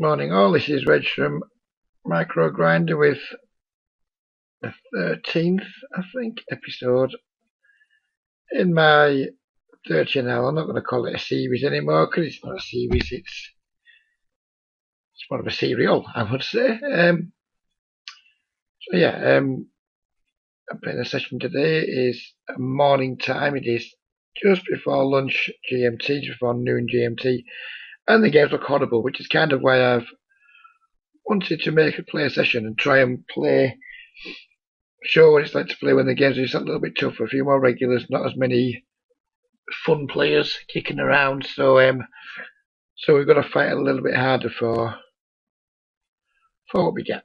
Morning all, this is Reg from Micro Grinder with the 13th, I think, episode in my third channel. I'm not going to call it a series anymore because it's not a series, it's more of a serial, I would say. I'm playing a session today. Is morning time, it is just before lunch GMT, just before noon GMT, and the games look horrible, which is kind of why I've wanted to make a play session and try and show what it's like to play when the games are just a little bit tougher, a few more regulars, not as many fun players kicking around. So we've got to fight a little bit harder for what we get.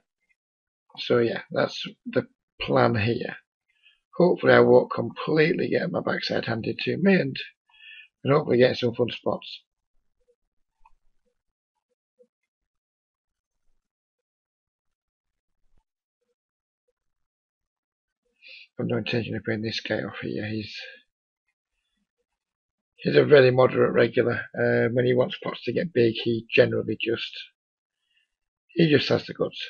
So yeah, that's the plan here. Hopefully I won't completely get my backside handed to me and hopefully get some fun spots. I've no intention of putting this guy off here. He's a very moderate regular. When he wants pots to get big, he generally just has the goods.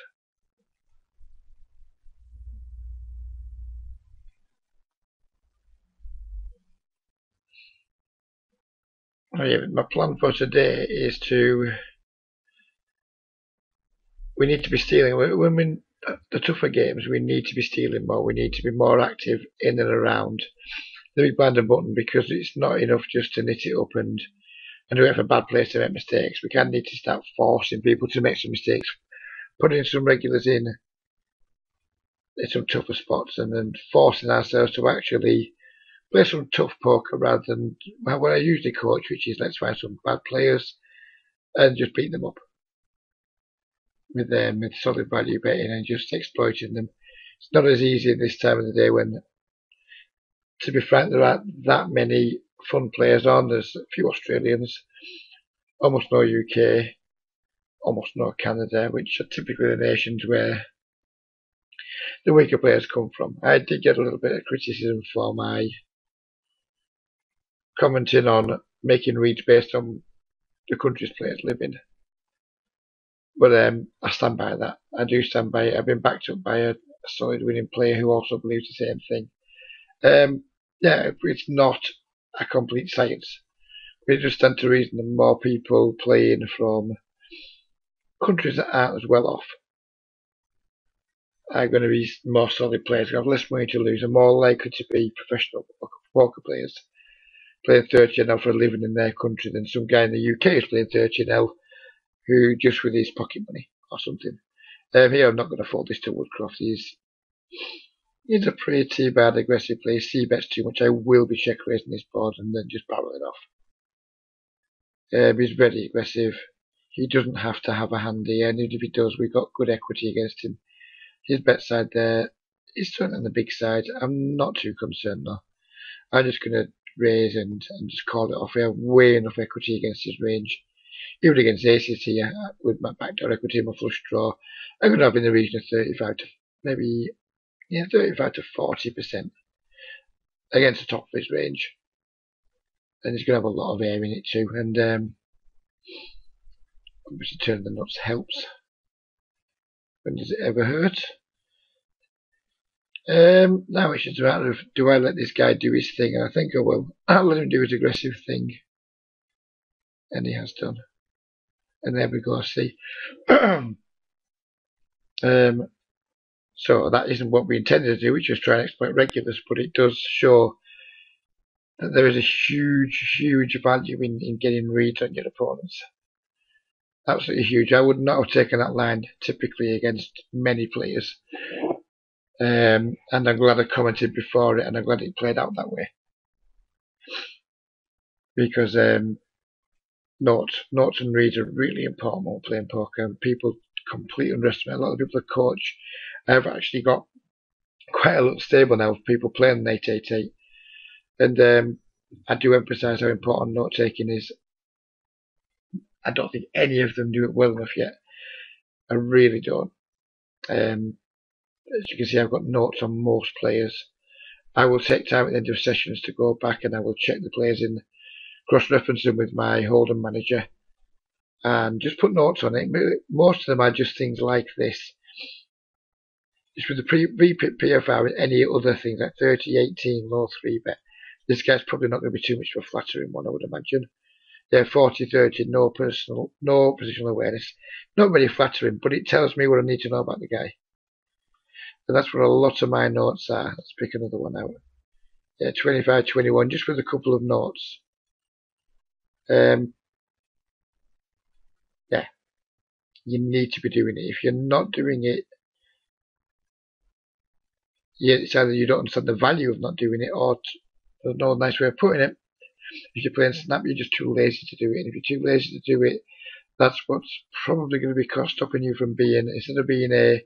Oh yeah, my plan for today is we need to be stealing. When we the tougher games, we need to be stealing more. We need to be more active in and around the big blind and button, because it's not enough just to knit it up and do it for bad players to make mistakes. We kind of need to start forcing people to make some mistakes, putting some regulars in some tougher spots, and then forcing ourselves to actually play some tough poker rather than what I usually coach, which is let's find some bad players and just beat them up with solid value betting and just exploiting them. It's not as easy this time of the day when, to be frank, there aren't that many fun players on. There's a few Australians, almost no UK, almost no Canada, which are typically the nations where the weaker players come from. I did get a little bit of criticism for my commenting on making reads based on the countries players live in. But I stand by that. I do stand by it. I've been backed up by a solid winning player who also believes the same thing. It's not a complete science. We just stand to reason that more people playing from countries that aren't as well off are going to be more solid players, have less money to lose, and more likely to be professional poker players playing 30L for a living in their country than some guy in the UK is playing 30L who just with his pocket money or something. Here I'm not going to fold this to Woodcroft. He's a pretty bad aggressive player. He bets too much. I will be check raising this board and then just barrel it off. He's very aggressive. He doesn't have to have a handy, and even if he does, we've got good equity against him. His bet side there is certainly on the big side. I'm not too concerned though. I'm just going to raise and just call it off. We have way enough equity against his range. Even against aces here, with my backdoor equity and my flush draw, I'm going to have in the region of 35 to 40% against the top of his range. And he's going to have a lot of air in it too. And obviously turning the nuts helps. When does it ever hurt? Now it's just a matter of, do I let this guy do his thing? And I think I will. I'll let him do his aggressive thing. And he has done. And there we go, see. So that isn't what we intended to do, which was try and exploit regulars, but it does show that there is a huge value in getting reads on your opponents. Absolutely huge. I would not have taken that line typically against many players. And I'm glad I commented before it, and I'm glad it played out that way. Because notes and reads are really important when playing poker. People completely underestimate. A lot of people I coach, I've actually got quite a little stable now of people playing 888, and I do emphasise how important note taking is. I don't think any of them do it well enough yet. I really don't. As you can see, I've got notes on most players. I will take time at the end of sessions to go back and I will check the players in, cross-reference them with my Hold'em manager, and just put notes on it. Most of them are just things like this. Just with the VPIP PFR and any other things like 30-18 low 3-bet. This guy's probably not going to be too much of a flattering one, I would imagine. Yeah, 40-30, no positional awareness. Not very flattering, but it tells me what I need to know about the guy. And that's what a lot of my notes are. Let's pick another one out. Yeah, 25-21, just with a couple of notes. Yeah, you need to be doing it. If you're not doing it, it's either you don't understand the value of not doing it, or there's no nice way of putting it. If you're playing Snap, you're just too lazy to do it. And if you're too lazy to do it, that's what's probably going to be stopping you from being, instead of being a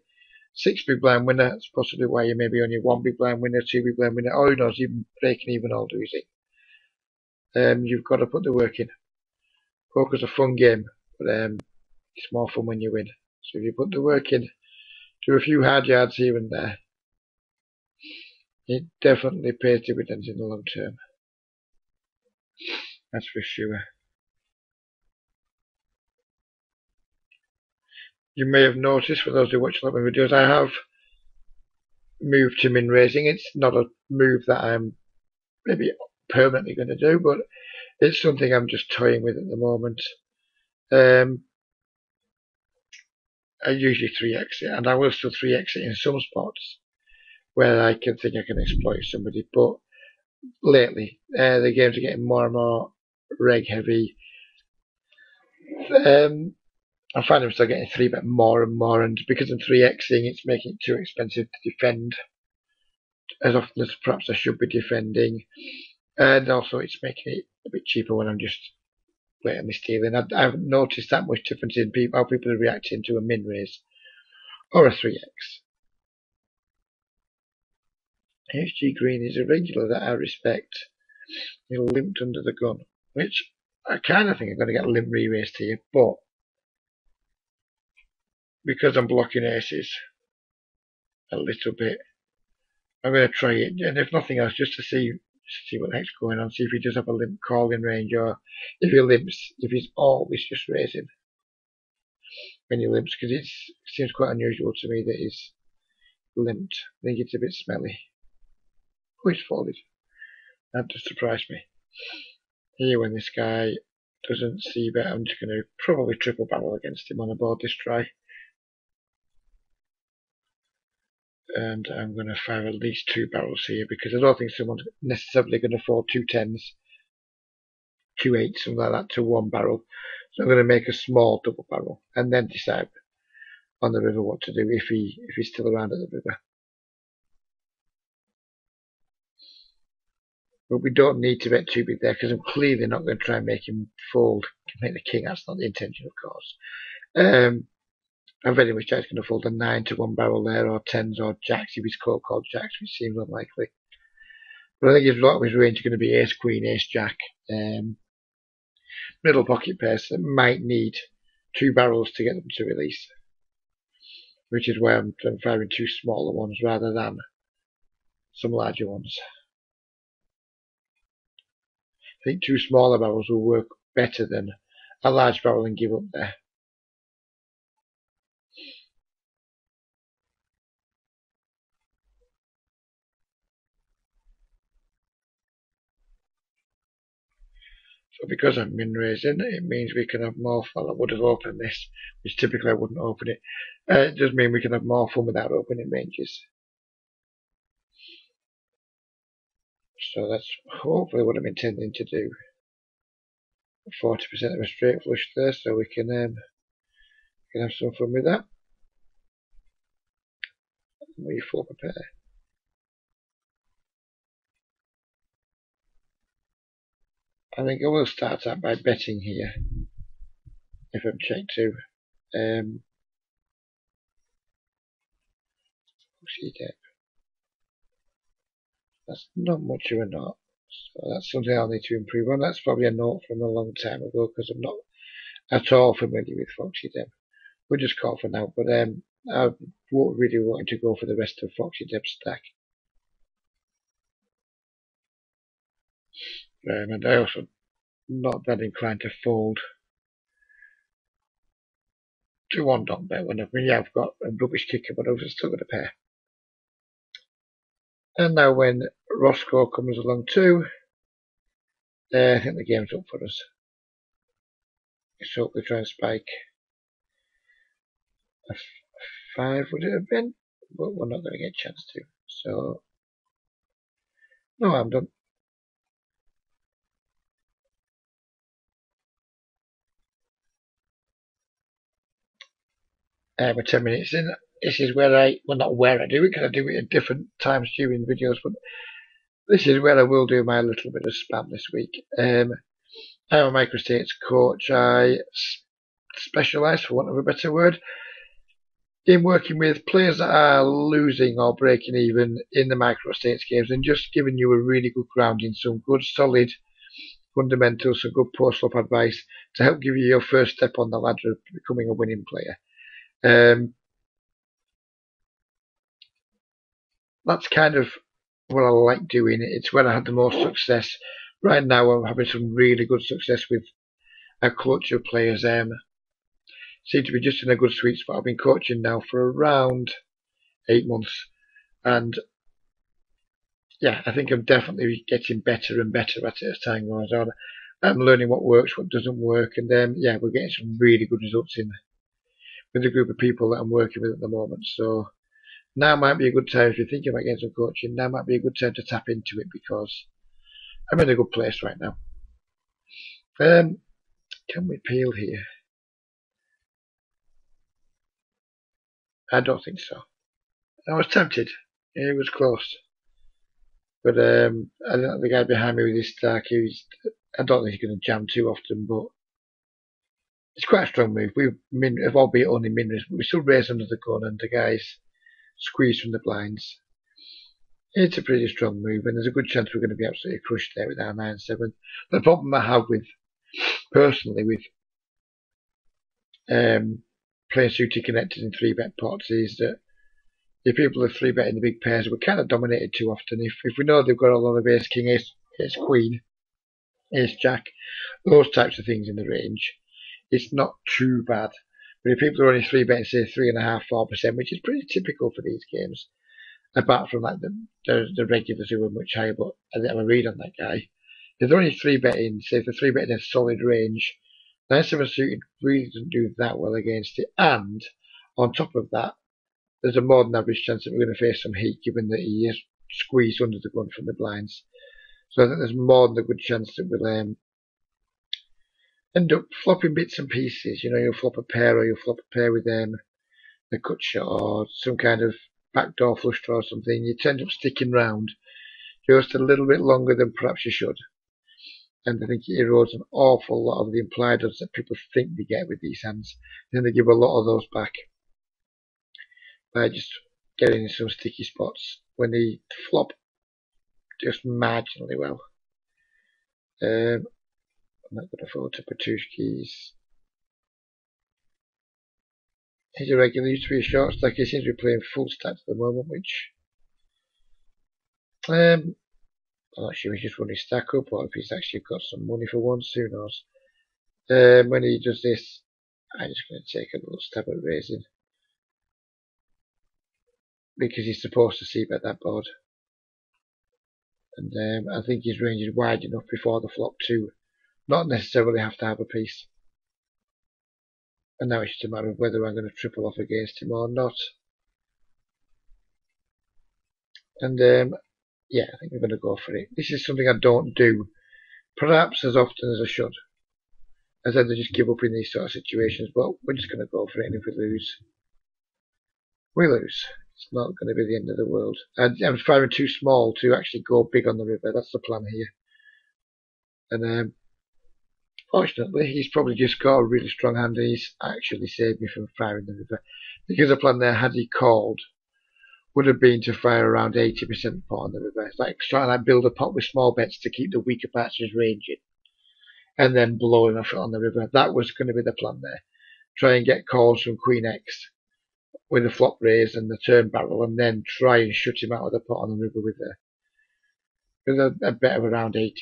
6 big blind winner, that's possibly why you may be only 1 big blind winner, 2 big blind winner, or not even breaking even or losing. You've got to put the work in. Poker's a fun game, but it's more fun when you win. So if you put the work in, do a few hard yards here and there, it definitely pays dividends in the long term. That's for sure. You may have noticed, for those who watch a lot of my videos, I have moved to min raising. It's not a move that I'm maybe permanently going to do, but it's something I'm just toying with at the moment. I usually 3x it, and I will still 3x it in some spots where I think I can exploit somebody, but lately the games are getting more and more reg heavy. I find I'm still getting 3-bet more and more, and because I'm 3xing, it's making it too expensive to defend as often as perhaps I should be defending, and also it's making it a bit cheaper when I'm just blatantly stealing. I haven't noticed that much difference in how people are reacting to a min raise or a 3x. HG Green is a regular that I respect. He limped under the gun, which I kind of think I'm going to get a limp re-raised here, but because I'm blocking aces a little bit, I'm going to try it, and if nothing else, just to see what the heck's going on, see if he does have a limp calling range, or if he limps, if he's always just raising when he limps, because it seems quite unusual to me that he's limped. I think it's a bit smelly. Oh, he's folded. That just surprised me. Here, when this guy doesn't see bet, I'm just going to probably triple barrel against him on a board this try. And I'm going to fire at least 2 barrels here, because I don't think someone's necessarily going to fold 2 10s, 2 8s, something like that to 1 barrel. So I'm going to make a small double barrel and then decide on the river what to do if he's still around at the river. But we don't need to bet too big there, because I'm clearly not going to try and make him fold, make the king. That's not the intention, of course. I very much doubt he's going to fold a 9 to 1 barrel there, or 10s or jacks if he's called jacks, which seems unlikely. But I think his lot of his range is going to be ace queen, ace jack, middle pocket pairs that might need 2 barrels to get them to release, which is why I'm firing 2 smaller ones rather than some larger ones. I think 2 smaller barrels will work better than a large barrel and give up there. So because I'm min raising, it means we can have more fun. I would have opened this, which typically I wouldn't open it. It does mean we can have more fun without opening ranges. So that's hopefully what I'm intending to do. 40% of a straight flush there, so we can have some fun with that. We flop a pair. I think I will start out by betting here if I'm check 2. That's not much of a note, so that's something I'll need to improve on. That's probably a note from a long time ago, because I'm not at all familiar with Foxy Deb. We'll just call for now, but I really wanted to go for the rest of Foxy Deb's stack. And I also not that inclined to fold do one don't bet one of them. Yeah, I've got a rubbish kicker, but I've still got a pair. And now when Roscoe comes along too, I think the game's up for us. Let's hope we try and spike a 5, would it have been? But we're not going to get a chance to. So, no, I'm done. We're 10 minutes in. This is where not where I do it, because I do it at different times during videos, but this is where I will do my little bit of spam this week. I'm a microstates coach. I specialise, for want of a better word, in working with players that are losing or breaking even in the microstates games, and just giving you a really good grounding, some good solid fundamentals, some good post-flop advice to help give you your first step on the ladder of becoming a winning player. That's kind of what I like doing. It's where I had the most success. Right now I'm having some really good success with a clutch of players. Seem to be just in a good sweet spot. I've been coaching now for around 8 months, and yeah, I think I'm definitely getting better and better at it as time goes on. I'm learning what works, what doesn't work, and yeah, we're getting some really good results in with the group of people that I'm working with at the moment. So now might be a good time if you're thinking about getting some coaching. Now might be a good time to tap into it, because I'm in a good place right now. Can we peel here? I don't think so. I was tempted. It was close. But I think the guy behind me with his stack, I don't think he's going to jam too often, but it's quite a strong move. We've albeit only min-raised, but we still raise under the gun, and the guys squeeze from the blinds. It's a pretty strong move, and there's a good chance we're going to be absolutely crushed there with our 9-7. The problem I have personally with playing suited connectors in 3-bet pots is that if people are 3-betting the big pairs, we're kind of dominated too often. If we know they've got a lot of ace king, ace queen, ace jack, those types of things in the range, it's not too bad. But if people are only 3-betting, say 3.5%, 4%, which is pretty typical for these games, apart from like the regulars who are much higher, but I didn't have a read on that guy. If they're only 3-betting, say if they're 3-betting a solid range, 9-7 suited really doesn't do that well against it. And on top of that, there's a more than average chance that we're going to face some heat, given that he is squeezed under the gun from the blinds. So I think there's more than a good chance that we'll end up flopping bits and pieces. You know, you'll flop a pair, or you'll flop a pair with a cut shot, or some kind of backdoor flush draw or something. You tend up sticking round just a little bit longer than perhaps you should. And I think it erodes an awful lot of the implied odds that people think they get with these hands. Then they give a lot of those back by just getting in some sticky spots when they flop just marginally well. I'm not going to fall to Patushki's. He's a regular, used to be a short stack. He seems to be playing full stack at the moment, which I'm not sure if he's just running stack up or if he's actually got some money for once. Who knows? When he does this, I'm just going to take a little stab at raising, because he's supposed to see bet that board. And I think his range is wide enough before the flop to not necessarily have to have a piece. And now it's just a matter of whether I'm going to triple off against him or not. And yeah, I think I'm going to go for it. This is something I don't do perhaps as often as I should. I tend to just give up in these sort of situations, but we're just going to go for it, and if we lose, we lose. It's not going to be the end of the world. I'm firing too small to actually go big on the river. That's the plan here. And fortunately, he's probably just got a really strong hand, and he's actually saved me from firing the river. Because the plan there, had he called, would have been to fire around 80% pot on the river. It's like trying to build a pot with small bets to keep the weaker parts of his range in, and then blowing off it on the river. That was going to be the plan there. Try and get calls from Queen X with a flop raise and the turn barrel, and then try and shut him out of the pot on the river with a bet of around 80%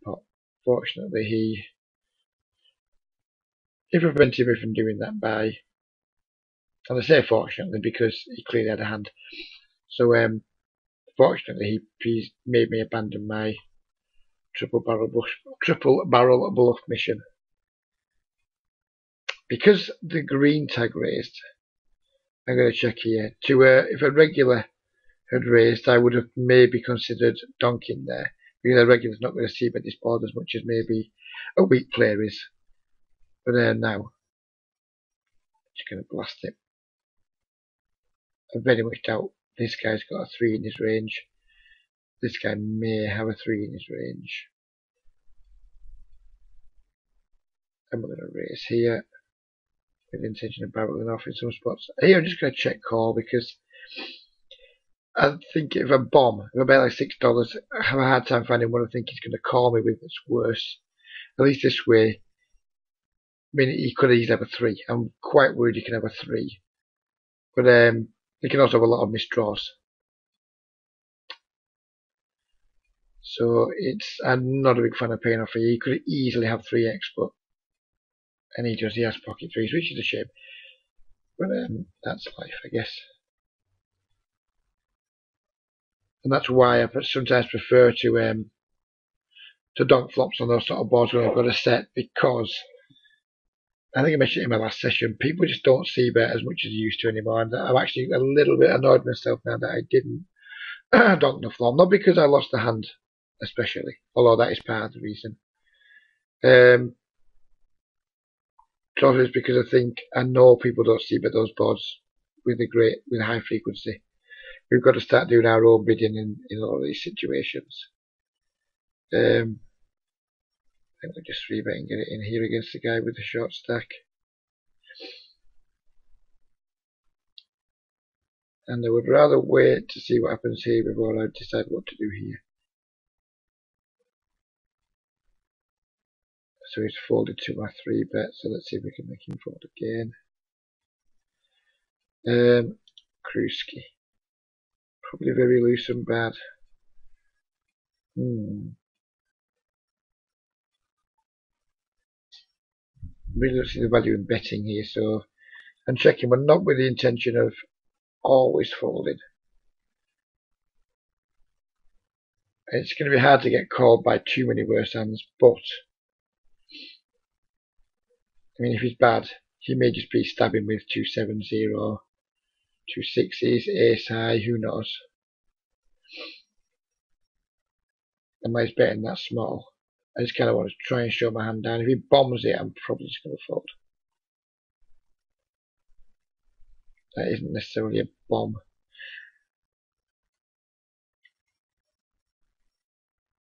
pot. Fortunately, he prevented me from doing that by And I say fortunately because he clearly had a hand. So fortunately he's made me abandon my triple barrel bluff mission. Because the green tag raised, I'm going to check here. If a regular had raised, I would have maybe considered donking there, because a regular's not going to see bet this board as much as maybe a weak player is. But now, just going to blast it. I very much doubt this guy's got a 3 in his range. This guy may have a 3 in his range. And we're going to raise here with the intention of barreling off in some spots. Here I'm just going to check call because I think if I bet like $6, I have a hard time finding what I think he's going to call me with that's worse. At least this way, I mean, he could easily have a 3. I'm quite worried he can have a 3. But he can also have a lot of misdraws. So I'm not a big fan of paying off. He could easily have 3x, but and he has pocket 3s, which is a shame. But that's life, I guess. And that's why I sometimes prefer to donk flops on those sort of boards when I've got a set, because I think I mentioned it in my last session, people just don't see bet as much as they used to anymore, and I'm actually a little bit annoyed myself now that I didn't donk the flop, not because I lost the hand especially, although that is part of the reason. Also it's because I think I know people don't see bet those boards with high frequency. We've got to start doing our own bidding in all of these situations. I think we'll just 3-bet and get it in here against the guy with the short stack. And I would rather wait to see what happens here before I decide what to do here. So he's folded to my 3-bet, so let's see if we can make him fold again. Kruski. Probably very loose and bad. Really don't see the value in betting here, so I'm checking, but not with the intention of always folding. It's going to be hard to get called by too many worse hands, but I mean, if he's bad, he may just be stabbing with 2-7-0, 2-6s, ace high, who knows. Am I betting that small? I just kind of want to try and show my hand down. If he bombs it, I'm probably just going to fold. That isn't necessarily a bomb.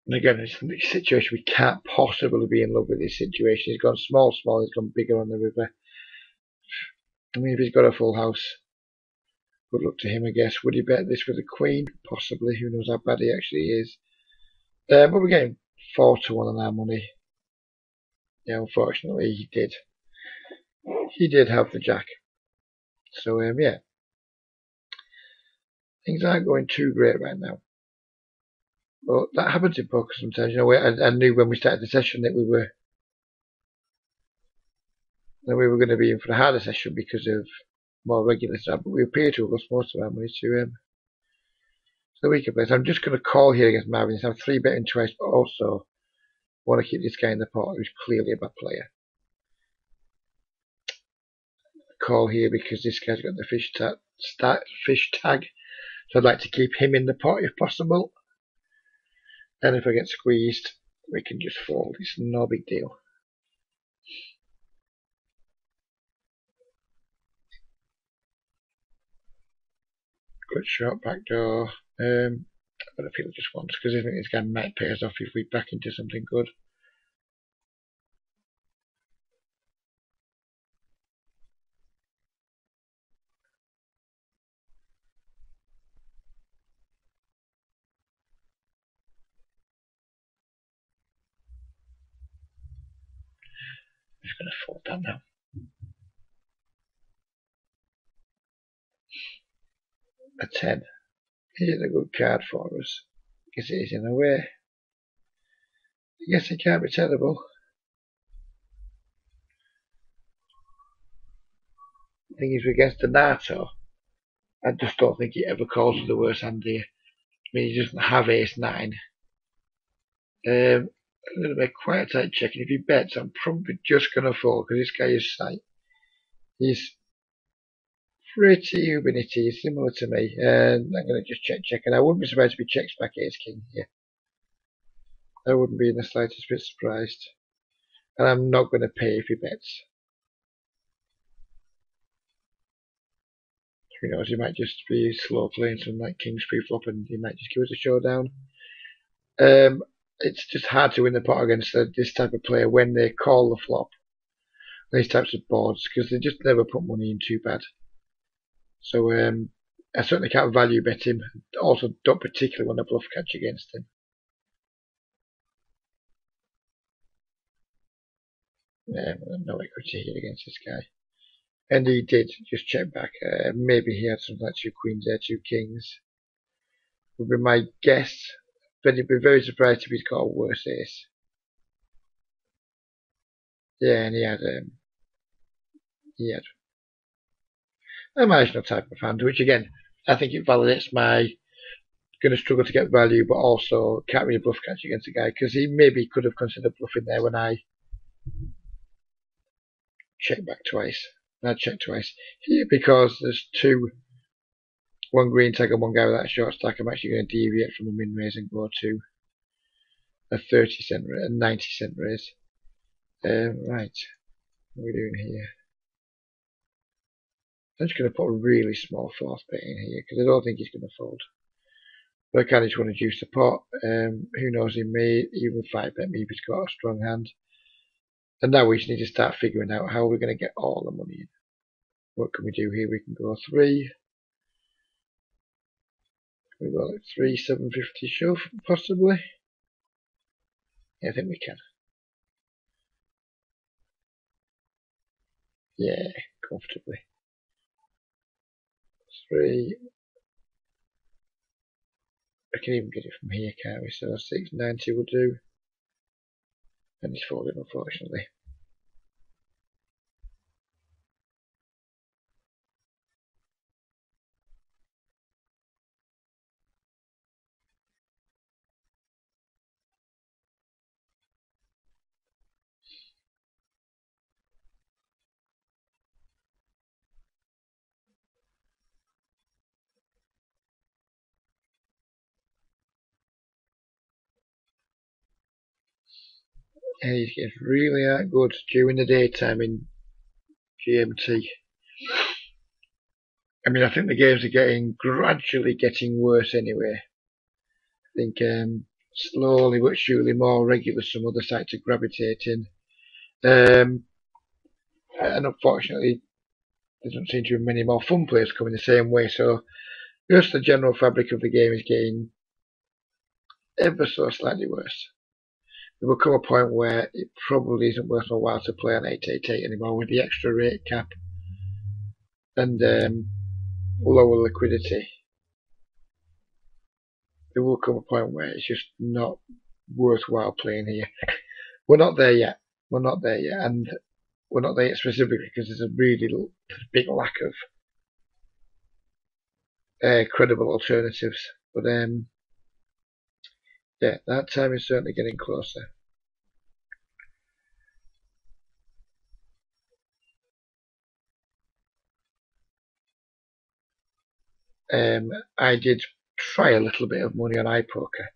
And again, it's a situation we can't possibly be in love with this situation. He's gone small, he's gone bigger on the river. I mean, if he's got a full house, good luck to him, I guess. Would he bet this with a queen? Possibly. Who knows how bad he actually is. But we're getting 4-1 on our money. Yeah, unfortunately, he did. He did have the jack. So, yeah. Things aren't going too great right now. But that happens in poker sometimes. You know, I knew when we started the session that we were going to be in for a harder session because of more regular stuff, but we appear to have lost most of our money to the weaker players. I'm just going to call here against Marvin. I'm 3-betting twice, but also want to keep this guy in the pot who's clearly a bad player. Call here because this guy's got the fish tag, so I'd like to keep him in the pot if possible. And if I get squeezed, we can just fold. It's no big deal. Good shot, backdoor. But I feel it just once because I think this guy might pay us off if we back into something good. I'm just going to fold that now. A 10. Is it a good card for us? I guess it is in a way. I guess it can't be terrible. thing is, against the NATO, I just don't think he ever calls for the worst hand here. I mean, he doesn't have ace-9. I'm going to make quite a tight check, and if he bets, I'm probably just going to fold, because this guy is sight. He's pretty Ubinity, similar to me, and I'm going to just check, and I wouldn't be surprised if he checks back ace-king here. I wouldn't be in the slightest bit surprised. And I'm not going to pay if he bets. Who knows, he might just be slow playing some like king's pre-flop and he might just give us a showdown. It's just hard to win the pot against this type of player when they call the flop. These types of boards, because they just never put money in too bad. So I certainly can't value bet him. Also don't particularly want to bluff catch against him. No equity here against this guy. And he did just check back. Maybe he had something like 2 queens there, 2 kings. Would be my guess. But he'd be very surprised if he's got a worse ace. Yeah, and he had a marginal type of hand, which again, I think it validates my going to struggle to get value, but also can't really bluff catch against a guy, because he maybe could have considered bluffing there when I check back twice. I check twice here because there's one green tag and one guy with that short stack. I'm actually going to deviate from a min raise and go to a 30-cent, a 90-cent raise. Right, what are we doing here? I'm just going to put a really small fourth bet in here because I don't think he's going to fold. But I kind of just want to juice the pot. Who knows, he may even 5-bet me if he's got a strong hand. And now we just need to start figuring out how we're going to get all the money in. What can we do here? We can go 3. Can we go like 3, 750 shove, possibly? Yeah, I think we can. Yeah, comfortably. 3. I can even get it from here, can't we? So 690 will do. And he's folded, unfortunately. And he's getting really good during the daytime in GMT. I mean, I think the games are gradually getting worse anyway. I think slowly but surely more regular some other sites are gravitating. And unfortunately, there doesn't seem to be many more fun players coming the same way. So just the general fabric of the game is getting ever so slightly worse. There will come a point where it probably isn't worth my while to play on 888 anymore with the extra rate cap and lower liquidity. There will come a point where it's just not worthwhile playing here. We're not there yet. We're not there yet, and we're not there yet specifically because there's a really big lack of credible alternatives. But yeah, that time is certainly getting closer. I did try a little bit of money on iPoker.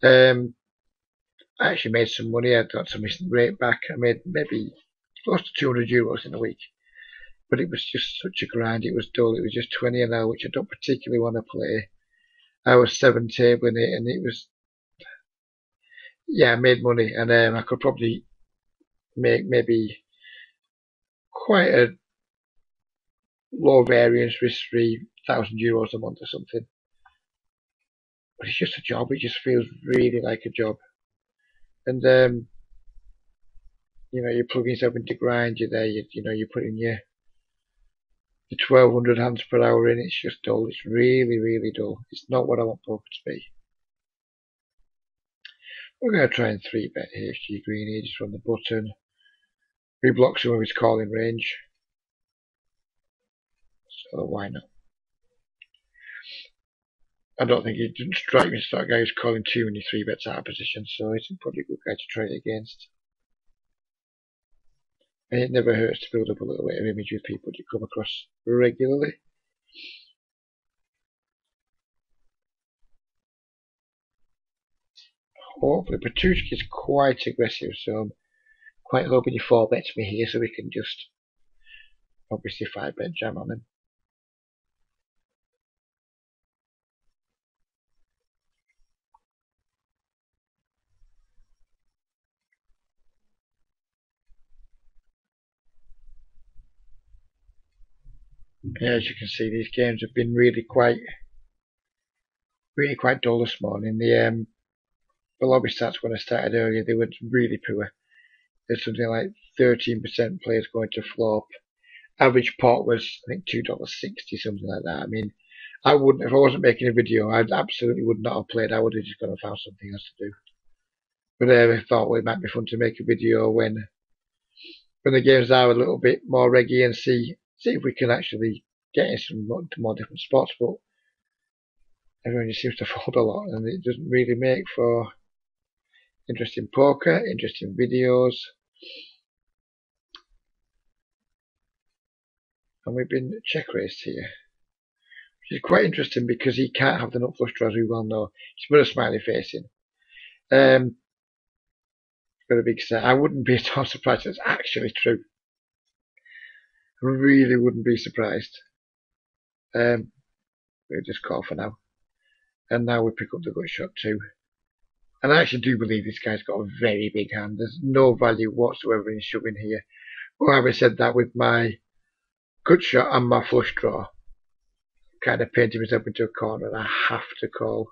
I actually made some money. I got some rate back. I made maybe close to 200 euros in a week. But it was just such a grind. It was dull. It was just 20 an hour, which I don't particularly want to play. I was 7 tabling it, and it was, yeah, I made money, and I could probably make maybe quite a low variance risk free €1,000 a month or something. But it's just a job. It just feels really like a job. And you're plugging yourself into grind. You're there. You're putting your 1,200 hands per hour in. It's just dull. It's really, really dull. It's not what I want poker to be. We're going to try and 3-bet HG Green here just from the button. We block some of his calling range. thought, why not? I don't think he didn't strike me as that guy who's calling too many 3-bets out of position, so he's probably a good guy to try it against. And it never hurts to build up a little bit of image with people you come across regularly. Hopefully, Petrushka is quite aggressive, so I'm quite hoping he 4-bets me here so we can just obviously 5-bet jam on him. Yeah, as you can see, these games have been really quite dull this morning. The lobby stats when I started earlier, they were really poor. There's something like 13% players going to flop. Average pot was, I think, $2.60, something like that. I mean, I wouldn't, if I wasn't making a video, I absolutely would not have played. I would have just gone and found something else to do. But I thought, well, it might be fun to make a video when the games are a little bit more reggy and see if we can actually get in some more different spots. But everyone just seems to fold a lot, and it doesn't really make for interesting poker, interesting videos. And we've been check raised here, which is quite interesting because he can't have the nut flush draw, as we well know. He's put a smiley face in. Got a big set. I wouldn't be at all surprised if it's actually true. I really wouldn't be surprised. We'll just call for now. And now we pick up the gut shot too. And I actually do believe this guy's got a very big hand. There's no value whatsoever in shoving here. But having said that, with my gut shot and my flush draw, kind of painting myself into a corner, and I have to call.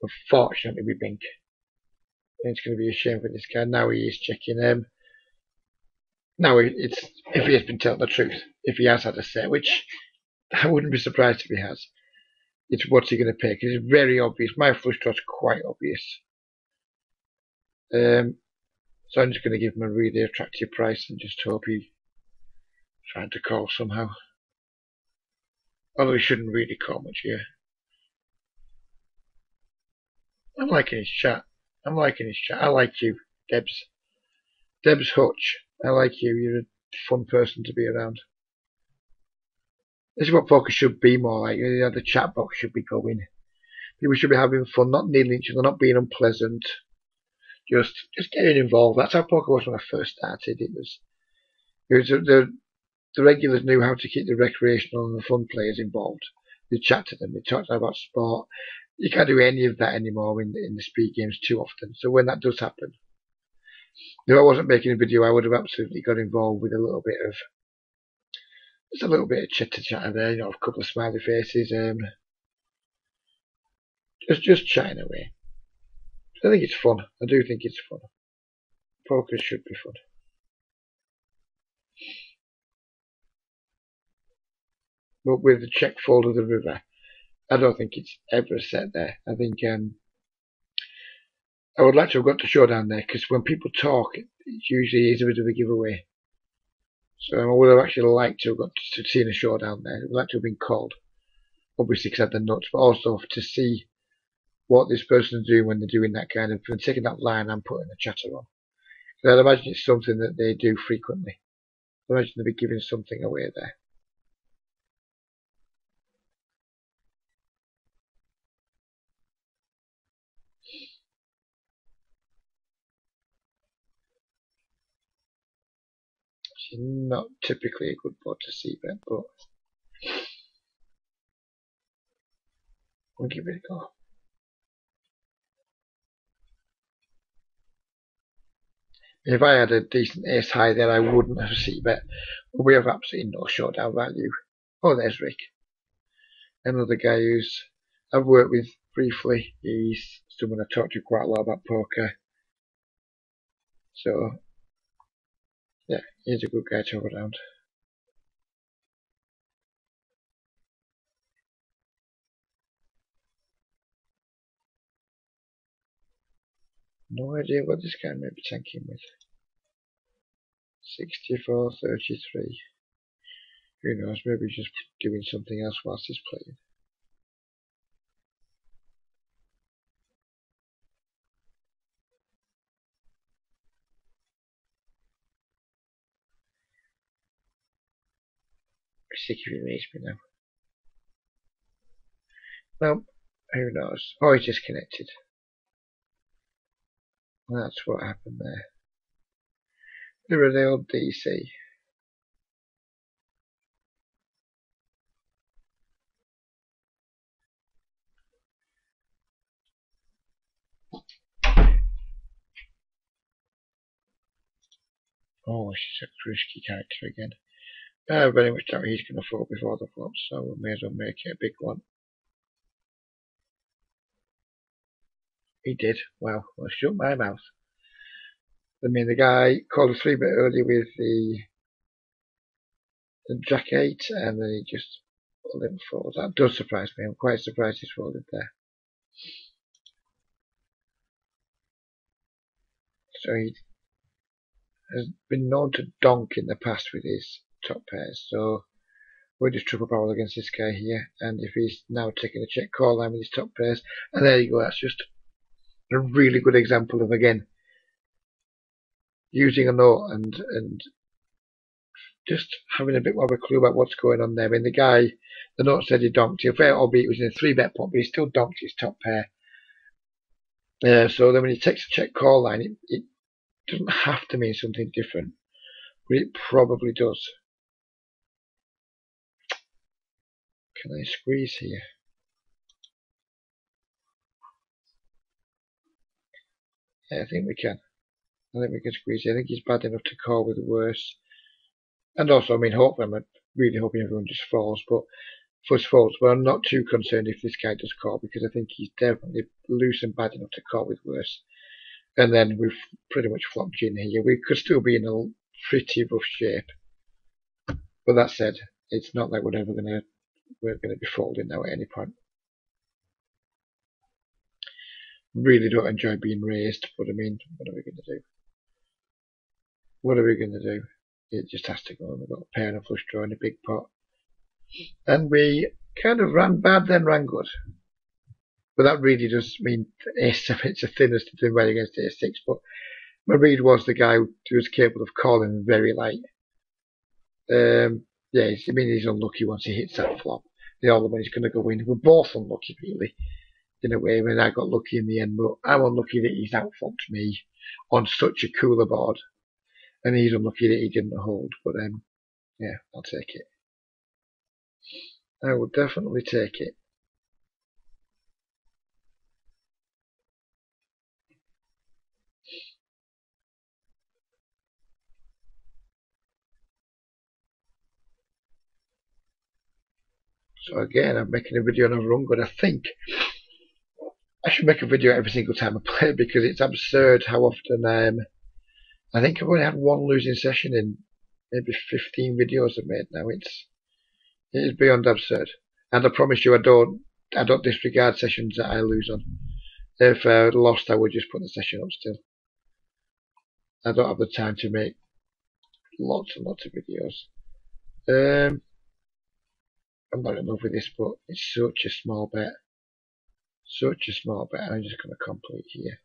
Unfortunately, we bink. It's going to be a shame for this guy. Now he is checking him. Now it's if he has been telling the truth, if he has had a set, which I wouldn't be surprised if he has. It's what's he going to pick. It's very obvious. My flush draw is quite obvious. So I'm just going to give him a really attractive price and just hope he trying to call somehow. Although he shouldn't really call much here. I'm liking his chat. I like you, Debs. Debs Hutch. I like you. You're a fun person to be around. This is what poker should be more like. The chat box should be going. People should be having fun, not needling each other, not being unpleasant. Just getting involved. That's how poker was when I first started. It was the regulars knew how to keep the recreational and the fun players involved. They chat to them. They talked about sport. You can't do any of that anymore in the speed games too often. So when that does happen, if I wasn't making a video, I would have absolutely got involved with a little bit of chitter chatter there. A couple of smiley faces. Just chatting away. I think it's fun. I do think it's fun. Poker should be fun. But with the check fold of the river, I don't think it's ever set there. I think I would like to have got to showdown there, because when people talk, it usually is a bit of a giveaway. So I would have actually liked to have got to see a showdown there. I would like to have been called, obviously because I had the nuts, but also to see what this person's doing when they're doing that kind of, and taking that line and putting the chatter on. Because I'd imagine it's something that they do frequently. I imagine they'll be giving something away there. It's not typically a good board to see bet, but we'll give it a go. If I had a decent ace high there, I wouldn't have c-bet. But we have absolutely no showdown value. Oh, there's Rick. Another guy who's I've worked with briefly. He's someone I talked to quite a lot about poker. So, yeah, he's a good guy to have around. No idea what this guy may be tanking with. 64.33. Who knows, maybe he's just doing something else whilst he's playing. I'm sick of him, me now. Well, who knows? Oh, he's disconnected. That's what happened there. They're the old DC. Oh, she's a risky character again. I very much doubt he's going to fall before the flop, so we may as well make it a big one. He did. Well, shut my mouth. I mean, the guy called a 3-bet early with the Jack 8, and then he just let him fall. That does surprise me. I'm quite surprised he's folded there. So he has been known to donk in the past with his top pairs, so we're just triple barrel against this guy here, and if he's now taking a check call line with his top pairs, and there you go, that's just a really good example of, again, using a note and just having a bit more of a clue about what's going on there. I mean, the note said he donked. Albeit it was in a 3-bet pot, but he still donked his top pair. So then when he takes a check call line, it doesn't have to mean something different, but it probably does. Can I squeeze here? Yeah, I think we can. I think we can squeeze here. I think he's bad enough to call with worse. And also, I mean, hopefully, I'm really hoping everyone just falls, but first folds, but I'm not too concerned if this guy does call, because I think he's definitely loose and bad enough to call with worse. And then we've pretty much flopped in here. We could still be in a pretty rough shape. But that said, it's not like we're gonna be folding now at any point. Really don't enjoy being raised, but I mean, what are we gonna do? What are we gonna do? It just has to go. We've got a pair and a flush draw in a big pot. And we kind of ran bad, then ran good. But that really does mean ace-7, it's the thinnest to do well against ace-6. But my read was the guy who was capable of calling very light. Yeah, I mean, he's unlucky once he hits that flop. All the money's going to go in. We're both unlucky, really, in a way. I mean, I got lucky in the end, but I'm unlucky that he's outflopped me on such a cooler board. And he's unlucky that he didn't hold. But yeah, I'll take it. I will definitely take it. So again, I'm making a video on a run, but I think I should make a video every single time I play, because it's absurd how often I think I've only had one losing session in maybe 15 videos I've made now. It is beyond absurd. And I promise you, I don't disregard sessions that I lose on. If I lost, I would just put the session up still. I don't have the time to make lots and lots of videos. I'm not in love with this, but it's such a small bet. Such a small bet. I'm just going to complete here.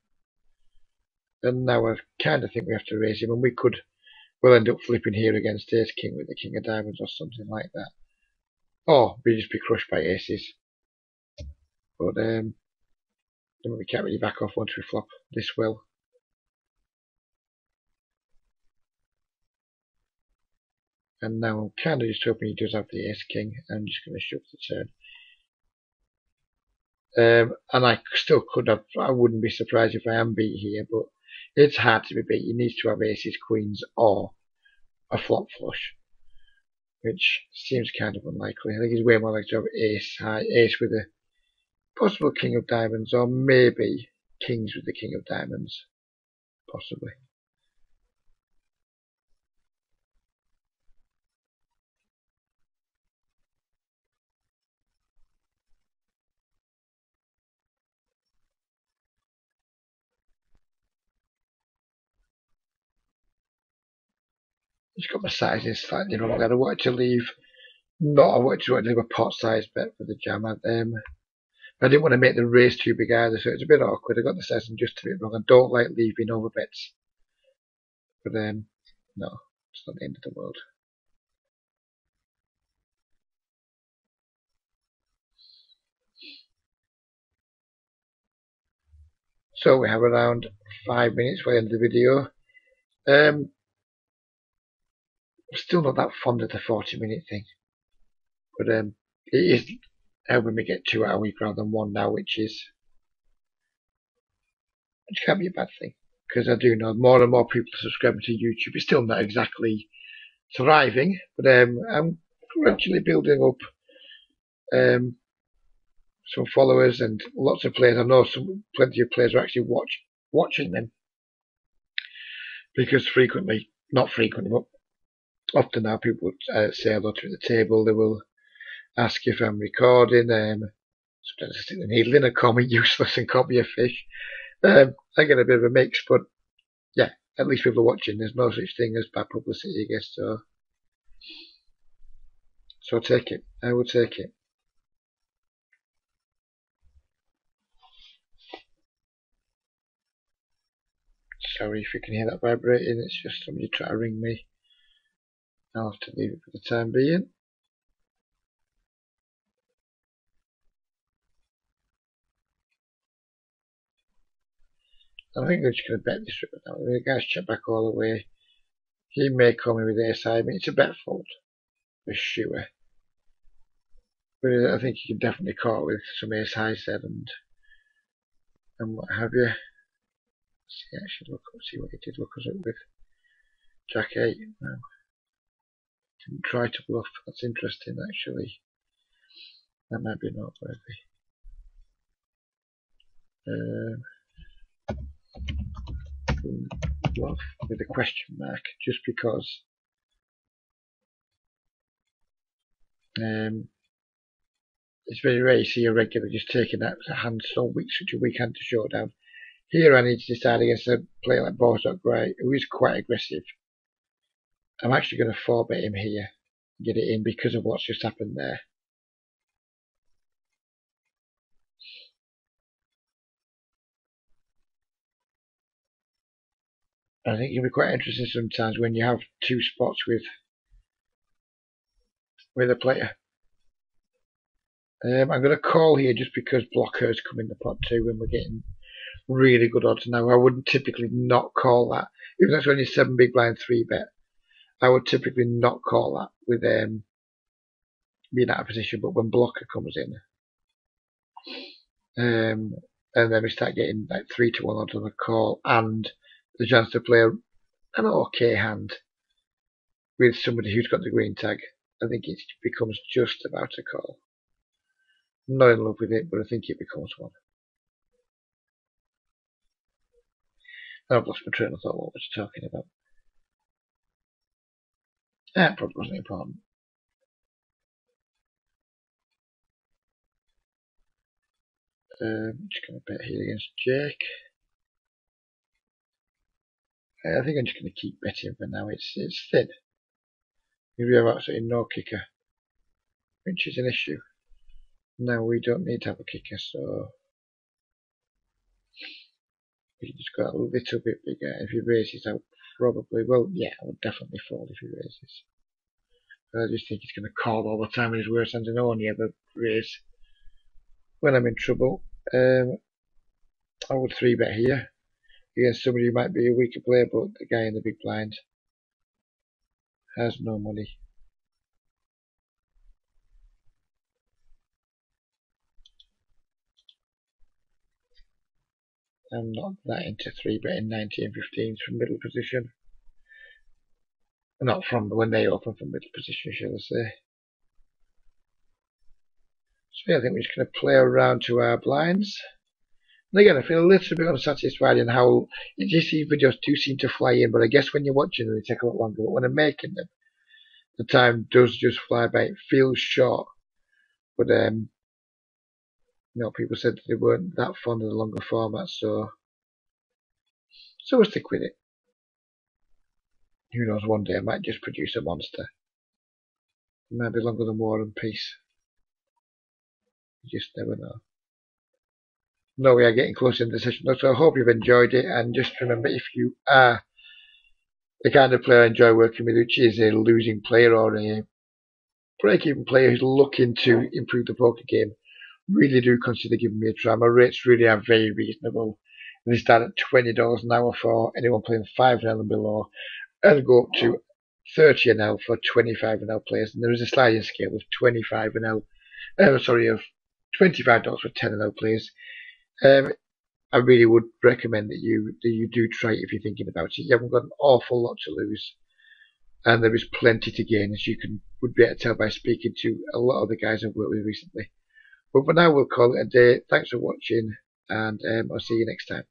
And now I kind of think we have to raise him, and we'll end up flipping here against ace king with the king of diamonds or something like that. Or we just be crushed by aces. But then we can't really back off once we flop this well. And now I'm kind of just hoping he does have the ace king. I'm just going to shove the turn. And I still could have, I wouldn't be surprised if I am beat here, but it's hard to be beat. He needs to have aces, queens, or a flop flush, which seems kind of unlikely. I think he's way more likely to have ace with a possible king of diamonds, or maybe kings with the king of diamonds, possibly. Just got my sizing slightly wrong there. I wanted to leave not I wanted to do a pot-sized bet for the jam. I didn't want to make the race too big either, so it's a bit awkward. I got the session just a bit wrong. I don't like leaving over bets, but no, it's not the end of the world. So we have around 5 minutes for the end of the video. I'm still not that fond of the 40-minute thing, but it is helping me get 2 out a week rather than 1 now, which can't be a bad thing, because I do know more and more people are subscribing to YouTube. It's still not exactly thriving, but I'm gradually building up some followers and lots of players. I know plenty of players are actually watching them, because not frequently, but often now people say hello to the table. They will ask if I'm recording. Sometimes I stick the needle in and call me useless and call me a fish. I get a bit of a mix, but yeah, at least people are watching. There's no such thing as bad publicity, I guess. So take it. I will take it. Sorry if you can hear that vibrating. It's just somebody trying to ring me. I'll have to leave it for the time being. I think I'm just going to bet this ripper now. The guy's checked back all the way. He may call me with ace high. I mean, it's a bet fold for sure. But I think you can definitely call with some ace high set and what have you. See, actually, see what he did. Look us up with Jack 8. No, didn't try to bluff. That's interesting, actually. That might be noteworthy. Bluff with a question mark, just because it's very rare you see a regular just taking that hand so weak, such a weak hand to showdown. Here I need to decide against a player like Borzok Gray, who is quite aggressive. I'm actually going to 4-bet him here, get it in because of what's just happened there. I think it'll be quite interesting sometimes when you have 2 spots with a player. I'm going to call here just because blockers come in the pot too when we're getting really good odds now. I wouldn't typically not call that, even though it's only 7 big blind 3-bet. I would typically not call that with being out of position, but when blocker comes in, and then we start getting like 3-1 odds on the call and the chance to play an okay hand with somebody who's got the green tag, I think it becomes just about a call. I'm not in love with it, but I think it becomes one. I've lost my train of thought. What was I talking about? That probably wasn't important. I'm just going to bet here against Jake. I think I'm just going to keep betting for now. It's thin. We have absolutely no kicker, which is an issue. Now we don't need to have a kicker, so we just got a little bit bigger. If he raises, I would probably, well, yeah, I would definitely fold if he raises. But I just think he's going to call all the time in his worst hand and only ever raise when I'm in trouble. I would 3-bet here against somebody who might be a weaker player, but the guy in the big blind has no money. I'm not that into 3-betting 19 15s from middle position. Not from when they open from middle position, shall I say. So yeah, I think we're just going to play around to our blinds. And again, I feel a little bit unsatisfied in how these videos do seem to fly in, but I guess when you're watching them, they take a lot longer. But when I'm making them, the time does just fly by. It feels short, but people said that they weren't that fond of the longer formats, so we'll stick with it. Who knows? One day I might just produce a monster. It might be longer than War and Peace. You just never know. No, we are getting close in the session, so I hope you've enjoyed it. And just remember, if you are the kind of player I enjoy working with, which is a losing player or a break-even player who's looking to improve the poker game, really do consider giving me a try. My rates really are very reasonable. They start at $20 an hour for anyone playing 5 and and below, and go up to $30 an hour for 25 and L players. And there is a sliding scale of 25 and L. Of $25 for 10 and L players. I really would recommend that you do try it if you're thinking about it. You haven't got an awful lot to lose, and there is plenty to gain, as you would be able to tell by speaking to a lot of the guys I've worked with recently. But for now, we'll call it a day. Thanks for watching, and I'll see you next time.